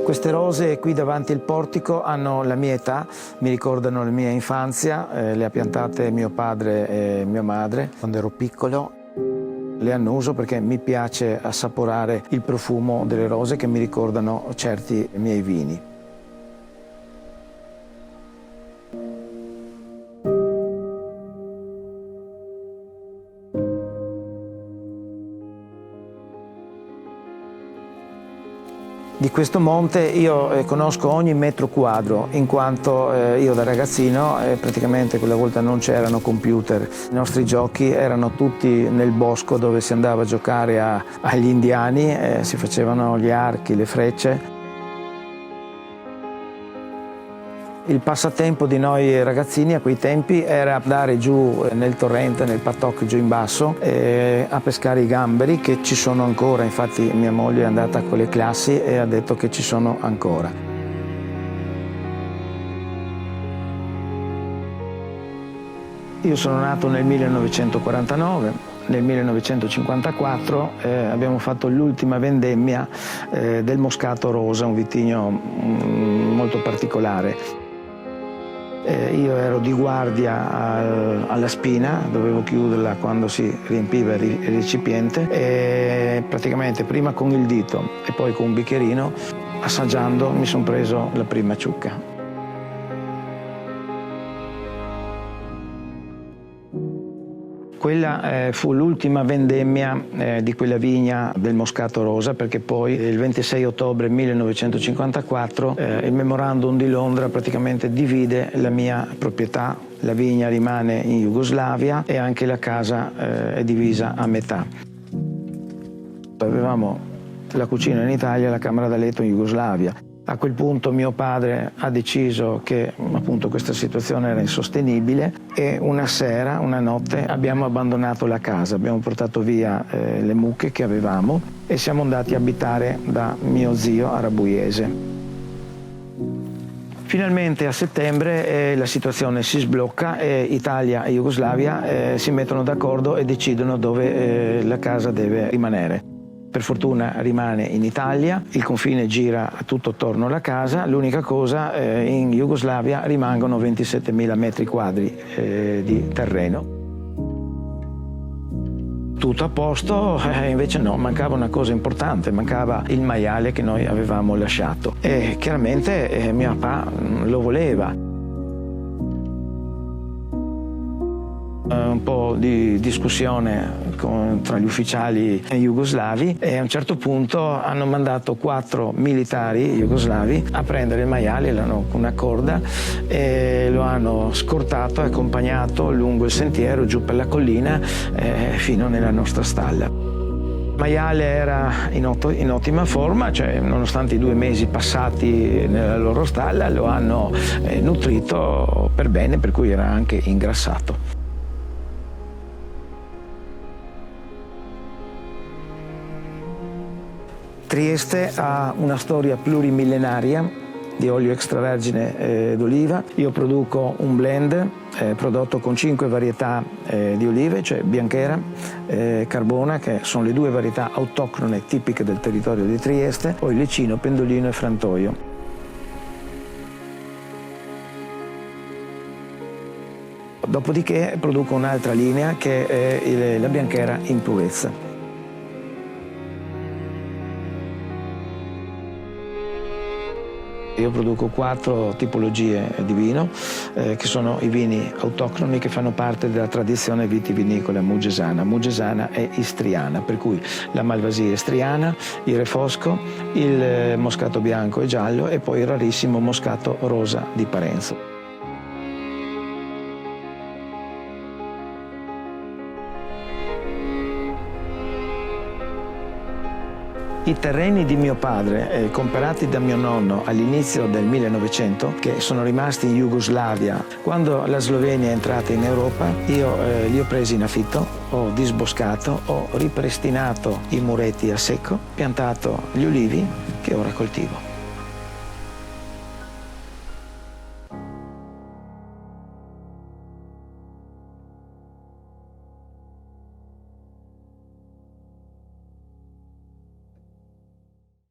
Queste rose qui davanti al portico hanno la mia età, mi ricordano la mia infanzia, le ha piantate mio padre e mia madre quando ero piccolo. Le annuso perché mi piace assaporare il profumo delle rose che mi ricordano certi miei vini. Di questo monte io conosco ogni metro quadro, in quanto io da ragazzino praticamente quella volta non c'erano computer, i nostri giochi erano tutti nel bosco dove si andava a giocare agli indiani, si facevano gli archi, le frecce. Il passatempo di noi ragazzini a quei tempi era andare giù nel torrente, nel paddock giù in basso, a pescare i gamberi che ci sono ancora, infatti mia moglie è andata a quelle classi e ha detto che ci sono ancora. Io sono nato nel 1949, nel 1954 abbiamo fatto l'ultima vendemmia del Moscato Rosa, un vitigno molto particolare. Io ero di guardia alla spina, dovevo chiuderla quando si riempiva il recipiente e praticamente prima con il dito e poi con un bicchierino, assaggiando, mi sono preso la prima ciucca. Quella fu l'ultima vendemmia di quella vigna del Moscato Rosa, perché poi il 26 ottobre 1954 il memorandum di Londra praticamente divide la mia proprietà. La vigna rimane in Jugoslavia e anche la casa è divisa a metà. Avevamo la cucina in Italia e la camera da letto in Jugoslavia. A quel punto mio padre ha deciso che appunto questa situazione era insostenibile e una sera, una notte, abbiamo abbandonato la casa, abbiamo portato via le mucche che avevamo e siamo andati a abitare da mio zio a Rabuiese. Finalmente a settembre la situazione si sblocca e Italia e Jugoslavia si mettono d'accordo e decidono dove la casa deve rimanere. Per fortuna rimane in Italia, il confine gira tutto attorno alla casa, l'unica cosa in Jugoslavia rimangono 27.000 metri quadri di terreno. Tutto a posto, invece no, mancava una cosa importante, mancava il maiale che noi avevamo lasciato e chiaramente mio papà lo voleva. Un po' di discussione tra gli ufficiali jugoslavi e a un certo punto hanno mandato 4 militari jugoslavi a prendere il maiale con una corda e lo hanno scortato e accompagnato lungo il sentiero giù per la collina fino nella nostra stalla. Il maiale era in ottima forma, cioè nonostante i 2 mesi passati nella loro stalla lo hanno nutrito per bene, per cui era anche ingrassato. Trieste ha una storia plurimillenaria di olio extravergine d'oliva. Io produco un blend prodotto con 5 varietà di olive, cioè Bianchera, Carbona, che sono le 2 varietà autoctone tipiche del territorio di Trieste, poi Lecino, Pendolino e Frantoio. Dopodiché produco un'altra linea che è la Bianchera in purezza. Io produco 4 tipologie di vino, che sono i vini autoctoni che fanno parte della tradizione vitivinicola mugesana. Mugesana è istriana, per cui la Malvasia è istriana, il Refosco, il Moscato bianco e giallo e poi il rarissimo Moscato rosa di Parenzo. I terreni di mio padre, comprati da mio nonno all'inizio del 1900, che sono rimasti in Jugoslavia, quando la Slovenia è entrata in Europa, io li ho presi in affitto, ho disboscato, ho ripristinato i muretti a secco, piantato gli ulivi che ora coltivo.